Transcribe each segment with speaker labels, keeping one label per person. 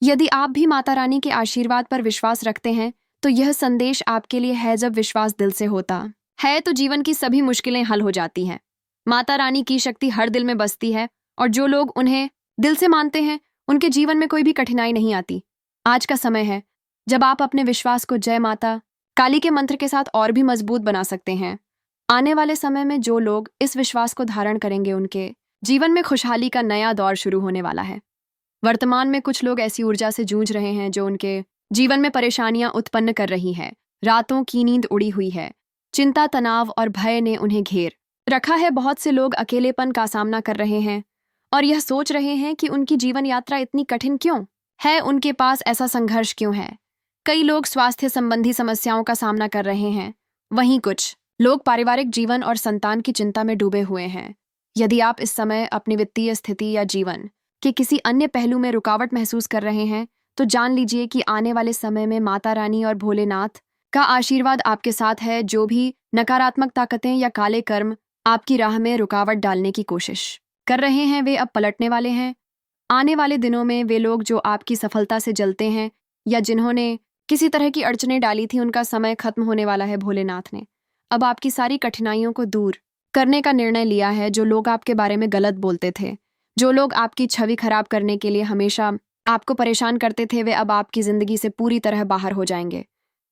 Speaker 1: यदि आप भी माता रानी के आशीर्वाद पर विश्वास रखते हैं तो यह संदेश आपके लिए है। जब विश्वास दिल से होता है तो जीवन की सभी मुश्किलें हल हो जाती हैं। माता रानी की शक्ति हर दिल में बसती है और जो लोग उन्हें दिल से मानते हैं उनके जीवन में कोई भी कठिनाई नहीं आती। आज का समय है जब आप अपने विश्वास को जय माता काली के मंत्र के साथ और भी मजबूत बना सकते हैं। आने वाले समय में जो लोग इस विश्वास को धारण करेंगे उनके जीवन में खुशहाली का नया दौर शुरू होने वाला है। वर्तमान में कुछ लोग ऐसी ऊर्जा से जूझ रहे हैं जो उनके जीवन में परेशानियां उत्पन्न कर रही है। रातों की नींद उड़ी हुई है, चिंता, तनाव और भय ने उन्हें घेर रखा है। बहुत से लोग अकेलेपन का सामना कर रहे हैं और यह सोच रहे हैं कि उनकी जीवन यात्रा इतनी कठिन क्यों है, उनके पास ऐसा संघर्ष क्यों है। कई लोग स्वास्थ्य संबंधी समस्याओं का सामना कर रहे हैं, वहीं कुछ लोग पारिवारिक जीवन और संतान की चिंता में डूबे हुए हैं। यदि आप इस समय अपनी वित्तीय स्थिति या जीवन के किसी अन्य पहलू में रुकावट महसूस कर रहे हैं तो जान लीजिए कि आने वाले समय में माता रानी और भोलेनाथ का आशीर्वाद आपके साथ है। जो भी नकारात्मक ताकतें या काले कर्म आपकी राह में रुकावट डालने की कोशिश कर रहे हैं वे अब पलटने वाले हैं। आने वाले दिनों में वे लोग जो आपकी सफलता से जलते हैं या जिन्होंने किसी तरह की अड़चनें डाली थी उनका समय खत्म होने वाला है। भोलेनाथ ने अब आपकी सारी कठिनाइयों को दूर करने का निर्णय लिया है। जो लोग आपके बारे में गलत बोलते थे, जो लोग आपकी छवि खराब करने के लिए हमेशा आपको परेशान करते थे, वे अब आपकी जिंदगी से पूरी तरह बाहर हो जाएंगे।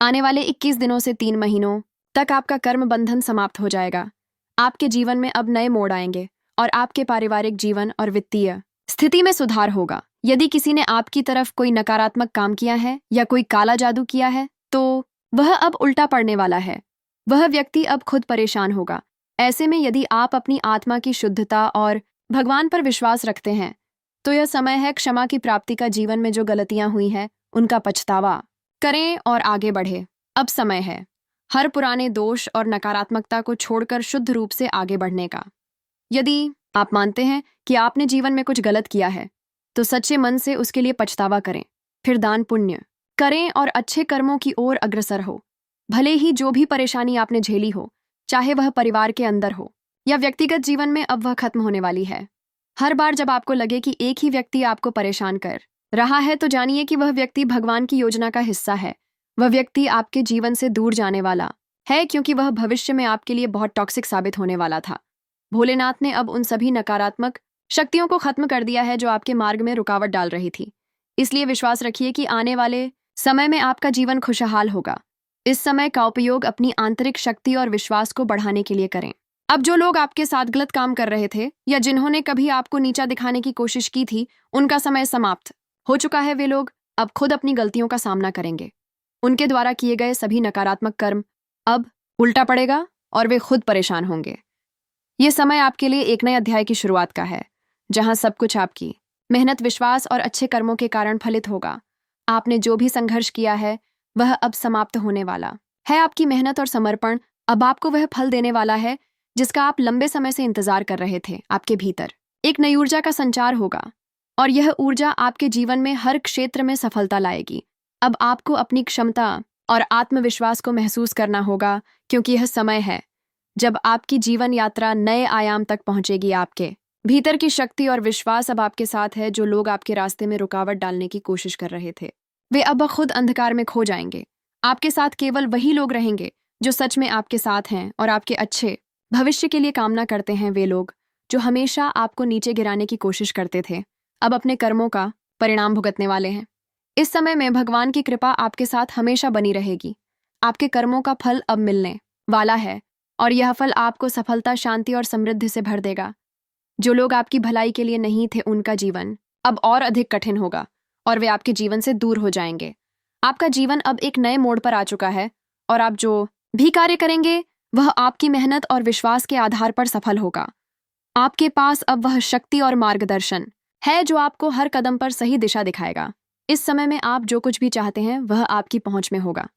Speaker 1: आने वाले 21 दिनों से 3 महीनों तक आपका कर्म बंधन समाप्त हो जाएगा। आपके जीवन में अब नए मोड़ आएंगे और आपके पारिवारिक जीवन और वित्तीय स्थिति में सुधार होगा। यदि किसी ने आपकी तरफ कोई नकारात्मक काम किया है या कोई काला जादू किया है तो वह अब उल्टा पड़ने वाला है। वह व्यक्ति अब खुद परेशान होगा। ऐसे में यदि आप अपनी आत्मा की शुद्धता और भगवान पर विश्वास रखते हैं तो यह समय है क्षमा की प्राप्ति का। जीवन में जो गलतियां हुई हैं उनका पछतावा करें और आगे बढ़े। अब समय है हर पुराने दोष और नकारात्मकता को छोड़कर शुद्ध रूप से आगे बढ़ने का। यदि आप मानते हैं कि आपने जीवन में कुछ गलत किया है तो सच्चे मन से उसके लिए पछतावा करें, फिर दान पुण्य करें और अच्छे कर्मों की ओर अग्रसर हो। भले ही जो भी परेशानी आपने झेली हो, चाहे वह परिवार के अंदर हो या व्यक्तिगत जीवन में, अब वह खत्म होने वाली है। हर बार जब आपको लगे कि एक ही व्यक्ति आपको परेशान कर रहा है तो जानिए कि वह व्यक्ति भगवान की योजना का हिस्सा है। वह व्यक्ति आपके जीवन से दूर जाने वाला है क्योंकि वह भविष्य में आपके लिए बहुत टॉक्सिक साबित होने वाला था। भोलेनाथ ने अब उन सभी नकारात्मक शक्तियों को खत्म कर दिया है जो आपके मार्ग में रुकावट डाल रही थी। इसलिए विश्वास रखिए कि आने वाले समय में आपका जीवन खुशहाल होगा। इस समय का उपयोग अपनी आंतरिक शक्ति और विश्वास को बढ़ाने के लिए करें। अब जो लोग आपके साथ गलत काम कर रहे थे या जिन्होंने कभी आपको नीचा दिखाने की कोशिश की थी, उनका समय समाप्त हो चुका है। वे लोग अब खुद अपनी गलतियों का सामना करेंगे। उनके द्वारा किए गए सभी नकारात्मक कर्म अब उल्टा पड़ेगा और वे खुद परेशान होंगे। ये समय आपके लिए एक नए अध्याय की शुरुआत का है जहां सब कुछ आपकी मेहनत, विश्वास और अच्छे कर्मों के कारण फलित होगा। आपने जो भी संघर्ष किया है वह अब समाप्त होने वाला है। आपकी मेहनत और समर्पण अब आपको वह फल देने वाला है जिसका आप लंबे समय से इंतजार कर रहे थे। आपके भीतर एक नई ऊर्जा का संचार होगा और यह ऊर्जा आपके जीवन में हर क्षेत्र में सफलता लाएगी। अब आपको अपनी क्षमता और आत्मविश्वास को महसूस करना होगा क्योंकि यह समय है जब आपकी जीवन यात्रा नए आयाम तक पहुंचेगी। आपके भीतर की शक्ति और विश्वास अब आपके साथ है। जो लोग आपके रास्ते में रुकावट डालने की कोशिश कर रहे थे वे अब खुद अंधकार में खो जाएंगे। आपके साथ केवल वही लोग रहेंगे जो सच में आपके साथ हैं और आपके अच्छे भविष्य के लिए कामना करते हैं। वे लोग जो हमेशा आपको नीचे गिराने की कोशिश करते थे अब अपने कर्मों का परिणाम भुगतने वाले हैं। इस समय में भगवान की कृपा आपके साथ हमेशा बनी रहेगी। आपके कर्मों का फल अब मिलने वाला है और यह फल आपको सफलता, शांति और समृद्धि से भर देगा। जो लोग आपकी भलाई के लिए नहीं थे उनका जीवन अब और अधिक कठिन होगा और वे आपके जीवन से दूर हो जाएंगे। आपका जीवन अब एक नए मोड़ पर आ चुका है और आप जो भी कार्य करेंगे वह आपकी मेहनत और विश्वास के आधार पर सफल होगा। आपके पास अब वह शक्ति और मार्गदर्शन है जो आपको हर कदम पर सही दिशा दिखाएगा। इस समय में आप जो कुछ भी चाहते हैं वह आपकी पहुंच में होगा।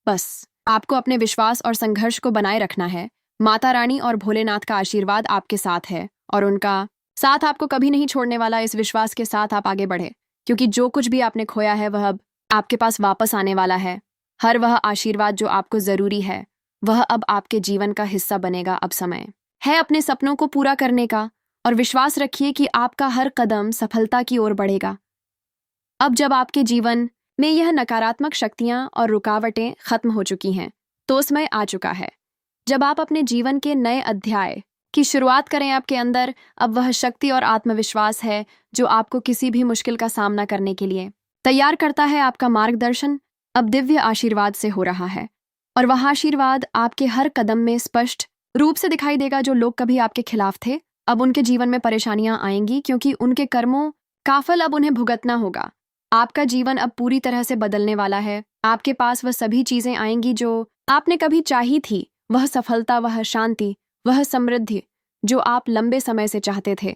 Speaker 1: बस आपको अपने विश्वास और संघर्ष को बनाए रखना है। माता रानी और भोलेनाथ का आशीर्वाद आपके साथ है और उनका साथ आपको कभी नहीं छोड़ने वाला। इस विश्वास के साथ आप आगे बढ़े क्योंकि जो कुछ भी आपने खोया है वह अब आपके पास वापस आने वाला है। हर वह आशीर्वाद जो आपको जरूरी है वह अब आपके जीवन का हिस्सा बनेगा। अब समय है अपने सपनों को पूरा करने का और विश्वास रखिए कि आपका हर कदम सफलता की ओर बढ़ेगा। अब जब आपके जीवन में यह नकारात्मक शक्तियां और रुकावटें खत्म हो चुकी हैं, तो समय आ चुका है जब आप अपने जीवन के नए अध्याय की शुरुआत करें। आपके अंदर अब वह शक्ति और आत्मविश्वास है जो आपको किसी भी मुश्किल का सामना करने के लिए तैयार करता है। आपका मार्गदर्शन अब दिव्य आशीर्वाद से हो रहा है और वह आशीर्वाद आपके हर कदम में स्पष्ट रूप से दिखाई देगा। जो लोग कभी आपके खिलाफ थे, अब उनके जीवन में परेशानियां आएंगी, क्योंकि उनके कर्मों का फल अब उन्हें भुगतना होगा। आपका जीवन अब पूरी तरह से बदलने वाला है। आपके पास वह सभी चीजें आएंगी जो आपने कभी चाही थी, वह सफलता, वह शांति, वह समृद्धि जो आप लंबे समय से चाहते थे।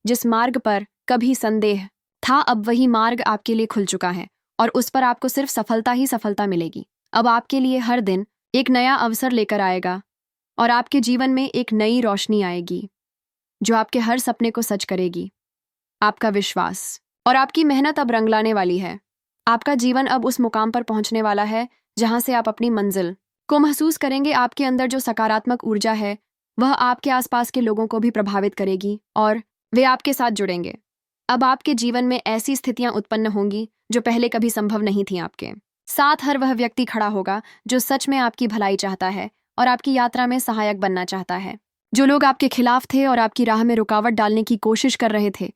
Speaker 1: जिस मार्ग पर कभी संदेह था, अब वही मार्ग आपके लिए खुल चुका है और उस पर आपको सिर्फ सफलता ही सफलता मिलेगी। अब आपके लिए हर दिन एक नया अवसर लेकर आएगा और आपके जीवन में एक नई रोशनी आएगी जो आपके हर सपने को सच करेगी। आपका विश्वास और आपकी मेहनत अब रंग लाने वाली है। आपका जीवन अब उस मुकाम पर पहुंचने वाला है जहां से आप अपनी मंजिल को महसूस करेंगे। आपके अंदर जो सकारात्मक ऊर्जा है वह आपके आसपास के लोगों को भी प्रभावित करेगी और वे आपके साथ जुड़ेंगे। अब आपके जीवन में ऐसी स्थितियां उत्पन्न होंगी जो पहले कभी संभव नहीं थी। आपके साथ हर वह व्यक्ति खड़ा होगा जो सच में आपकी भलाई चाहता है और आपकी यात्रा में सहायक बनना चाहता है। जो लोग आपके खिलाफ थे और आपकी राह में रुकावट डालने की कोशिश कर रहे थे,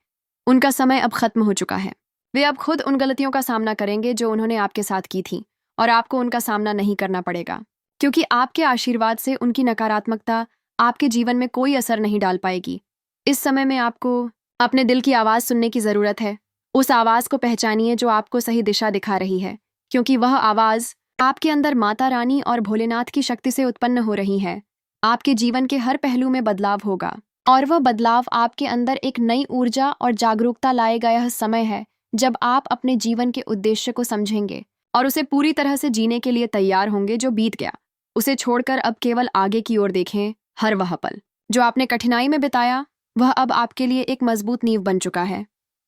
Speaker 1: उनका समय अब खत्म हो चुका है। वे अब खुद उन गलतियों का सामना करेंगे जो उन्होंने आपके साथ की थी और आपको उनका सामना नहीं करना पड़ेगा, क्योंकि आपके आशीर्वाद से उनकी नकारात्मकता आपके जीवन में कोई असर नहीं डाल पाएगी। इस समय में आपको अपने दिल की आवाज़ सुनने की ज़रूरत है। उस आवाज़ को पहचानिए जो आपको सही दिशा दिखा रही है, क्योंकि वह आवाज़ आपके अंदर माता रानी और भोलेनाथ की शक्ति से उत्पन्न हो रही है। आपके जीवन के हर पहलू में बदलाव होगा और वह बदलाव आपके अंदर एक नई ऊर्जा और जागरूकता लाएगा। यह समय है जब आप अपने जीवन के उद्देश्य को समझेंगे और उसे पूरी तरह से जीने के लिए तैयार होंगे। जो बीत गया उसे छोड़कर अब केवल आगे की ओर देखें। हर वह पल जो आपने कठिनाई में बिताया, वह अब आपके लिए एक मजबूत नींव बन चुका है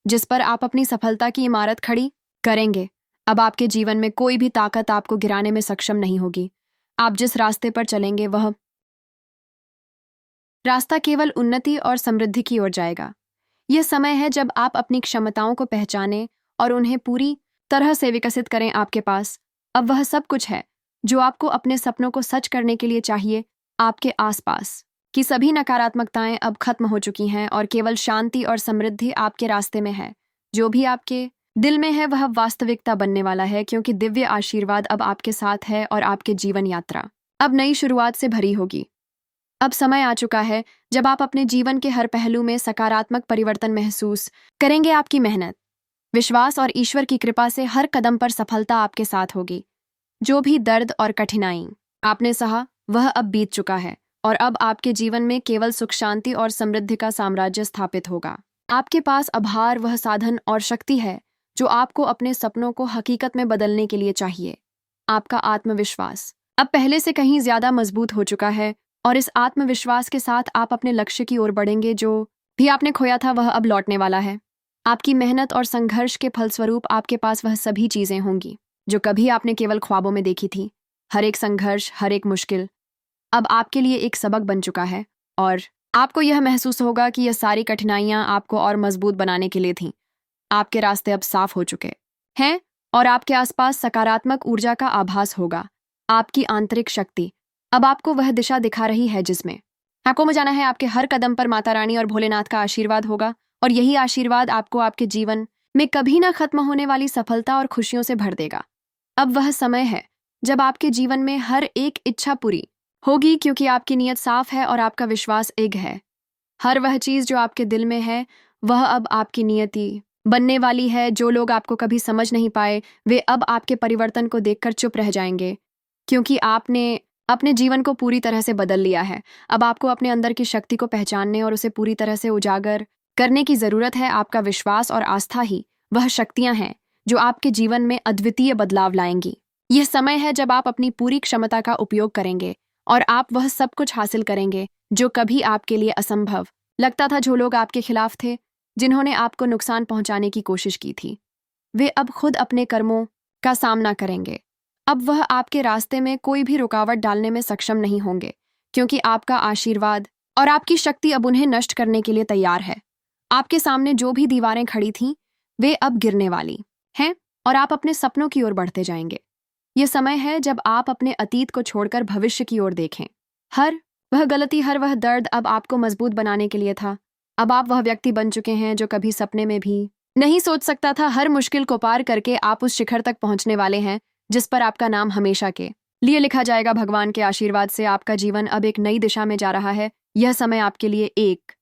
Speaker 1: जिस पर आप अपनी सफलता की इमारत खड़ी करेंगे। अब आपके जीवन में कोई भी ताकत आपको गिराने में सक्षम नहीं होगी। आप जिस रास्ते पर चलेंगे वह रास्ता केवल उन्नति और समृद्धि की ओर जाएगा। यह समय है जब आप अपनी क्षमताओं को पहचानें और उन्हें पूरी तरह से विकसित करें। आपके पास अब वह सब कुछ है जो आपको अपने सपनों को सच करने के लिए चाहिए। आपके आसपास की सभी नकारात्मकताएं अब खत्म हो चुकी हैं और केवल शांति और समृद्धि आपके रास्ते में है। जो भी आपके दिल में है वह वास्तविकता बनने वाला है, क्योंकि दिव्य आशीर्वाद अब आपके साथ है और आपके जीवन यात्रा अब नई शुरुआत से भरी होगी। अब समय आ चुका है जब आप अपने जीवन के हर पहलू में सकारात्मक परिवर्तन महसूस करेंगे। आपकी मेहनत, विश्वास और ईश्वर की कृपा से हर कदम पर सफलता आपके साथ होगी। जो भी दर्द और कठिनाई आपने सहा, वह अब बीत चुका है और अब आपके जीवन में केवल सुख, शांति और समृद्धि का साम्राज्य स्थापित होगा। आपके पास आभार वह साधन और शक्ति है जो आपको अपने सपनों को हकीकत में बदलने के लिए चाहिए। आपका आत्मविश्वास अब पहले से कहीं ज्यादा मजबूत हो चुका है और इस आत्मविश्वास के साथ आप अपने लक्ष्य की ओर बढ़ेंगे। जो भी आपने खोया था वह अब लौटने वाला है। आपकी मेहनत और संघर्ष के फलस्वरूप आपके पास वह सभी चीजें होंगी जो कभी आपने केवल ख्वाबों में देखी थी। हर एक संघर्ष, हर एक मुश्किल अब आपके लिए एक सबक बन चुका है और आपको यह महसूस होगा कि यह सारी कठिनाइयां आपको और मजबूत बनाने के लिए थीं। आपके रास्ते अब साफ हो चुके हैं और आपके आसपास सकारात्मक ऊर्जा का आभास होगा। आपकी आंतरिक शक्ति अब आपको वह दिशा दिखा रही है जिसमें आपको में जाना है। आपके हर कदम पर माता रानी और भोलेनाथ का आशीर्वाद होगा और यही आशीर्वाद आपको आपके जीवन में कभी ना खत्म होने वाली सफलता और खुशियों से भर देगा। अब वह समय है जब आपके जीवन में हर एक इच्छा पूरी होगी, क्योंकि आपकी नीयत साफ है और आपका विश्वास एक है। हर वह चीज जो आपके दिल में है वह अब आपकी नियति बनने वाली है। जो लोग आपको कभी समझ नहीं पाए, वे अब आपके परिवर्तन को देखकर चुप रह जाएंगे, क्योंकि आपने अपने जीवन को पूरी तरह से बदल लिया है। अब आपको अपने अंदर की शक्ति को पहचानने और उसे पूरी तरह से उजागर करने की जरूरत है। आपका विश्वास और आस्था ही वह शक्तियां हैं जो आपके जीवन में अद्वितीय बदलाव लाएंगी। यह समय है जब आप अपनी पूरी क्षमता का उपयोग करेंगे और आप वह सब कुछ हासिल करेंगे जो कभी आपके लिए असंभव लगता था। जो लोग आपके खिलाफ थे, जिन्होंने आपको नुकसान पहुंचाने की कोशिश की थी, वे अब खुद अपने कर्मों का सामना करेंगे। अब वह आपके रास्ते में कोई भी रुकावट डालने में सक्षम नहीं होंगे, क्योंकि आपका आशीर्वाद और आपकी शक्ति अब उन्हें नष्ट करने के लिए तैयार है। आपके सामने जो भी दीवारें खड़ी थीं, वे अब गिरने वाली हैं और आप अपने सपनों की ओर बढ़ते जाएंगे। ये समय है जब आप अपने अतीत को छोड़कर भविष्य की ओर देखें। हर वह गलती, हर वह दर्द अब आपको मजबूत बनाने के लिए था। अब आप वह व्यक्ति बन चुके हैं जो कभी सपने में भी नहीं सोच सकता था। हर मुश्किल को पार करके आप उस शिखर तक पहुंचने वाले हैं जिस पर आपका नाम हमेशा के लिए लिखा जाएगा। भगवान के आशीर्वाद से आपका जीवन अब एक नई दिशा में जा रहा है। यह समय आपके लिए एक